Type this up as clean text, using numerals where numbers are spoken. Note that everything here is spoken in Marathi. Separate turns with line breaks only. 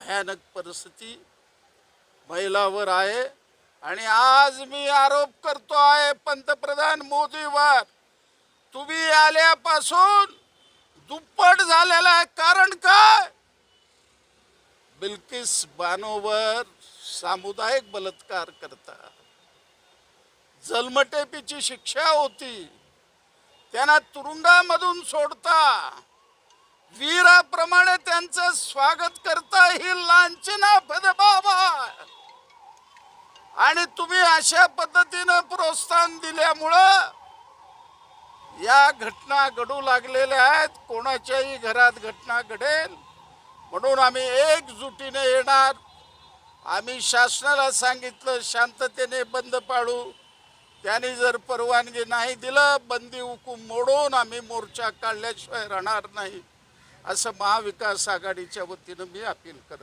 भयानक परिस्थिती महिलावर आहे। आणि आज मी आरोप करतो आहे पंतप्रधान मोदीवर, तुम्ही आल्यापासून दुप्पट झालेला आहे। कारण काय? बिल्किस बानोवर सामुदायिक बलात्कार करता, जन्मठेपेची शिक्षा होती, त्यांना तुरुंगामधून सोडता, वीराप्रमाणे त्यांचं स्वागत करता, ही लांछना भेदभाव आहे। आणि तुम्ही अशा पद्धतीने प्रोत्साहन दिल्यामुळं या घटना घडू लागलेल्या आहेत। कोणाच्याही घरात घटना घडेल म्हणून आम्ही एकजुटीने येणार। आम्ही शासनाला सांगितलं शांततेने बंद पाडू, त्यांनी जर परवानगी नाही दिलं, बंदी हुकूम मोडून आम्ही मोर्चा काढल्याशिवाय राहणार नाही, असं महाविकास आघाडीच्या वतीनं मी अपील करतो।